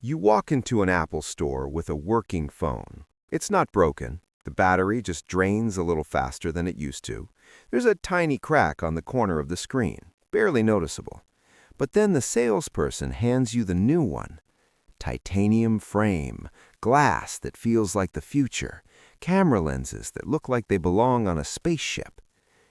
You walk into an Apple store with a working phone. It's not broken. The battery just drains a little faster than it used to. There's a tiny crack on the corner of the screen, barely noticeable. But then the salesperson hands you the new one. Titanium frame, glass that feels like the future, camera lenses that look like they belong on a spaceship.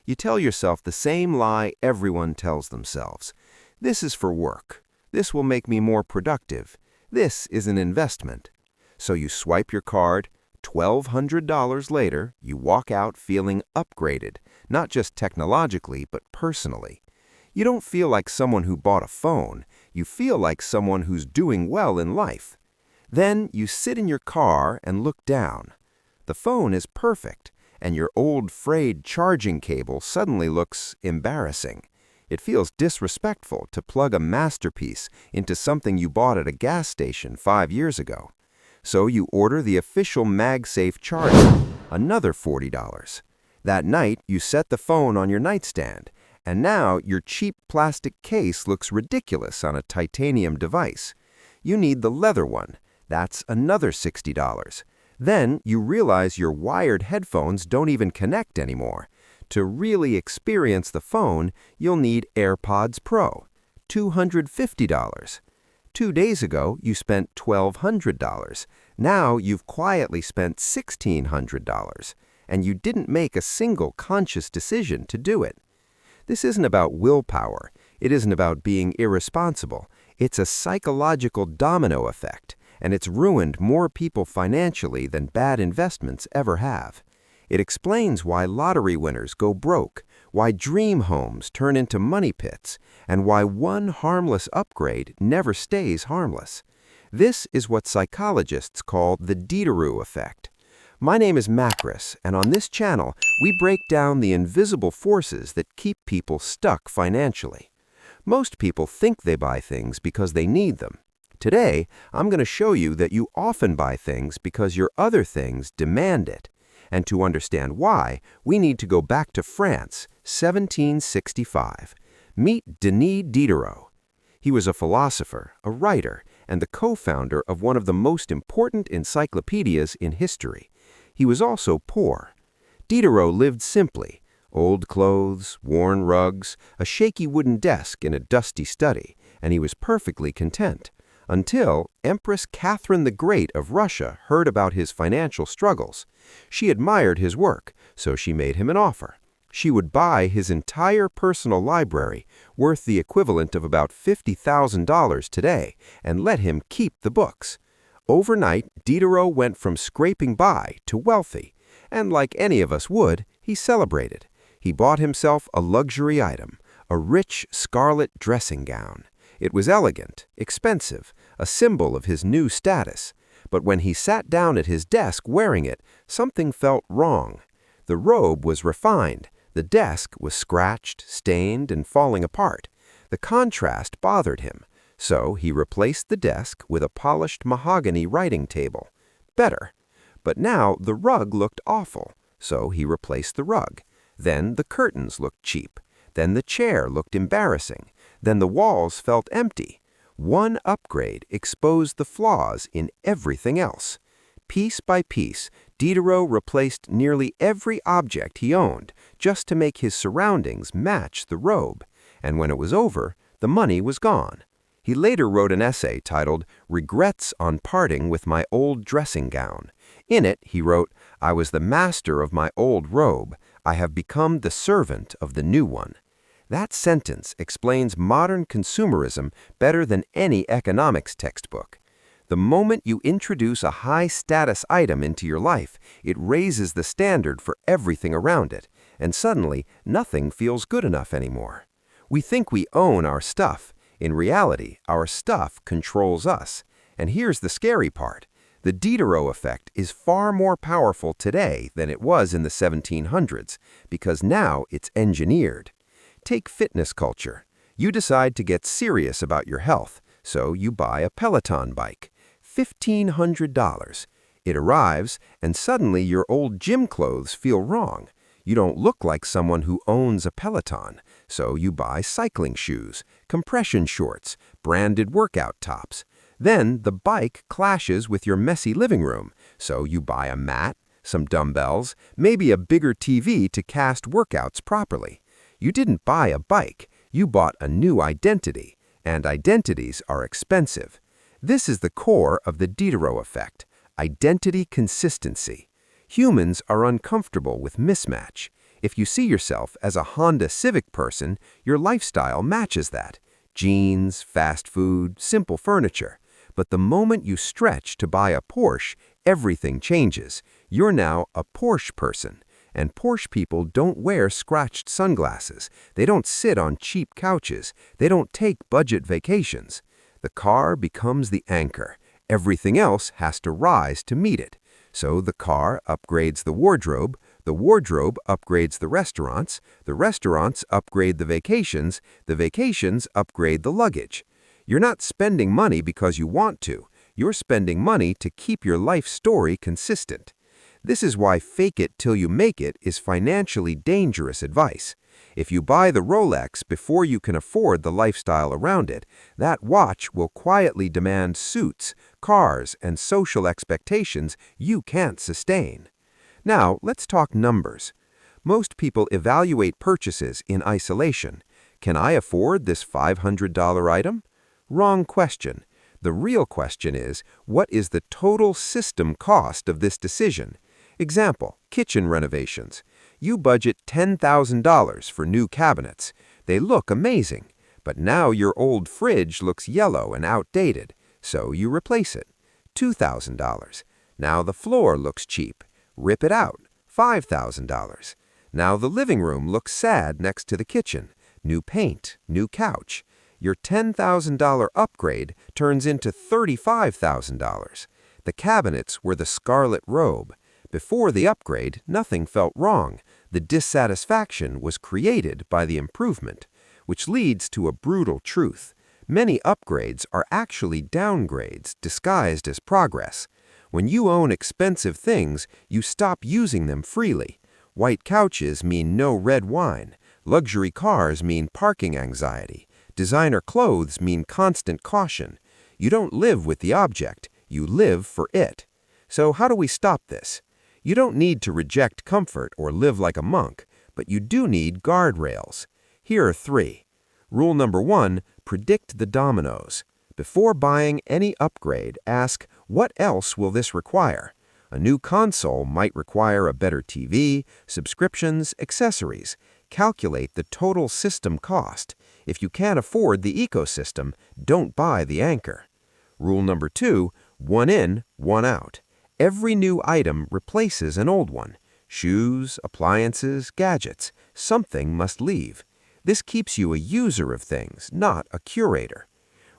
You tell yourself the same lie everyone tells themselves. This is for work. This will make me more productive. This is an investment. So you swipe your card. $1,200 later, you walk out feeling upgraded, not just technologically, but personally. You don't feel like someone who bought a phone. You feel like someone who's doing well in life. Then you sit in your car and look down. The phone is perfect, and your old frayed charging cable suddenly looks embarrassing. It feels disrespectful to plug a masterpiece into something you bought at a gas station 5 years ago. So you order the official MagSafe charger, another $40. That night, you set the phone on your nightstand, and now your cheap plastic case looks ridiculous on a titanium device. You need the leather one. That's another $60. Then you realize your wired headphones don't even connect anymore. To really experience the phone, you'll need AirPods Pro, $250. 2 days ago, you spent $1,200. Now you've quietly spent $1,600, and you didn't make a single conscious decision to do it. This isn't about willpower. It isn't about being irresponsible. It's a psychological domino effect, and it's ruined more people financially than bad investments ever have. It explains why lottery winners go broke, why dream homes turn into money pits, and why one harmless upgrade never stays harmless. This is what psychologists call the Diderot Effect. My name is Macrus, and on this channel, we break down the invisible forces that keep people stuck financially. Most people think they buy things because they need them. Today, I'm going to show you that you often buy things because your other things demand it. And to understand why, we need to go back to France, 1765. Meet Denis Diderot. He was a philosopher, a writer, and the co-founder of one of the most important encyclopedias in history. He was also poor. Diderot lived simply: old clothes, worn rugs, a shaky wooden desk in a dusty study, and he was perfectly content. Until Empress Catherine the Great of Russia heard about his financial struggles. She admired his work, so she made him an offer. She would buy his entire personal library, worth the equivalent of about $50,000 today, and let him keep the books. Overnight, Diderot went from scraping by to wealthy, and like any of us would, he celebrated. He bought himself a luxury item, a rich scarlet dressing gown. It was elegant, expensive, a symbol of his new status. But when he sat down at his desk wearing it, something felt wrong. The robe was refined. The desk was scratched, stained, and falling apart. The contrast bothered him. So he replaced the desk with a polished mahogany writing table. Better. But now the rug looked awful. So he replaced the rug. Then the curtains looked cheap. Then the chair looked embarrassing. Then the walls felt empty. One upgrade exposed the flaws in everything else. Piece by piece, Diderot replaced nearly every object he owned just to make his surroundings match the robe. And when it was over, the money was gone. He later wrote an essay titled "Regrets on Parting with My Old Dressing Gown." In it, he wrote, "I was the master of my old robe. I have become the servant of the new one." That sentence explains modern consumerism better than any economics textbook. The moment you introduce a high-status item into your life, it raises the standard for everything around it, and suddenly nothing feels good enough anymore. We think we own our stuff. In reality, our stuff controls us. And here's the scary part. The Diderot effect is far more powerful today than it was in the 1700s, because now it's engineered. Take fitness culture. You decide to get serious about your health, so you buy a Peloton bike. $1,500. It arrives, and suddenly your old gym clothes feel wrong. You don't look like someone who owns a Peloton, so you buy cycling shoes, compression shorts, branded workout tops. Then the bike clashes with your messy living room, so you buy a mat, some dumbbells, maybe a bigger TV to cast workouts properly. You didn't buy a bike, you bought a new identity, and identities are expensive. This is the core of the Diderot Effect, identity consistency. Humans are uncomfortable with mismatch. If you see yourself as a Honda Civic person, your lifestyle matches that. Jeans, fast food, simple furniture. But the moment you stretch to buy a Porsche, everything changes. You're now a Porsche person. And Porsche people don't wear scratched sunglasses. They don't sit on cheap couches. They don't take budget vacations. The car becomes the anchor. Everything else has to rise to meet it. So the car upgrades the wardrobe upgrades the restaurants upgrade the vacations upgrade the luggage. You're not spending money because you want to. You're spending money to keep your life story consistent. This is why fake it till you make it is financially dangerous advice. If you buy the Rolex before you can afford the lifestyle around it, that watch will quietly demand suits, cars, and social expectations you can't sustain. Now, let's talk numbers. Most people evaluate purchases in isolation. Can I afford this $500 item? Wrong question. The real question is, what is the total system cost of this decision? Example, kitchen renovations. You budget $10,000 for new cabinets. They look amazing, but now your old fridge looks yellow and outdated, so you replace it. $2,000. Now the floor looks cheap. Rip it out. $5,000. Now the living room looks sad next to the kitchen. New paint, new couch. Your $10,000 upgrade turns into $35,000. The cabinets were the scarlet robe. Before the upgrade, nothing felt wrong. The dissatisfaction was created by the improvement, which leads to a brutal truth. Many upgrades are actually downgrades disguised as progress. When you own expensive things, you stop using them freely. White couches mean no red wine. Luxury cars mean parking anxiety. Designer clothes mean constant caution. You don't live with the object, you live for it. So how do we stop this? You don't need to reject comfort or live like a monk, but you do need guardrails. Here are 3. Rule number 1, predict the dominoes. Before buying any upgrade, ask, what else will this require? A new console might require a better TV, subscriptions, accessories. Calculate the total system cost. If you can't afford the ecosystem, don't buy the anchor. Rule number 2, one in, one out. Every new item replaces an old one. Shoes, appliances, gadgets. Something must leave. This keeps you a user of things, not a curator.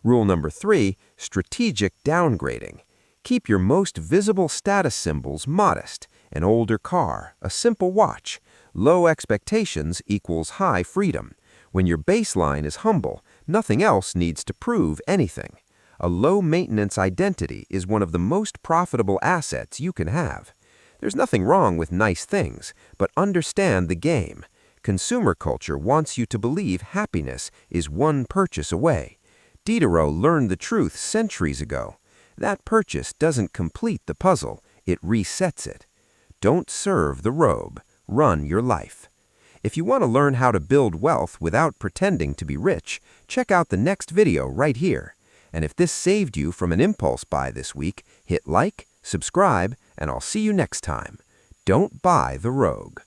Rule number 3, strategic downgrading. Keep your most visible status symbols modest. An older car, a simple watch. Low expectations equals high freedom. When your baseline is humble, nothing else needs to prove anything. A low-maintenance identity is one of the most profitable assets you can have. There's nothing wrong with nice things, but understand the game. Consumer culture wants you to believe happiness is one purchase away. Diderot learned the truth centuries ago. That purchase doesn't complete the puzzle, it resets it. Don't serve the robe, run your life. If you want to learn how to build wealth without pretending to be rich, check out the next video right here. And if this saved you from an impulse buy this week, hit like, subscribe, and I'll see you next time. Don't buy the rogue.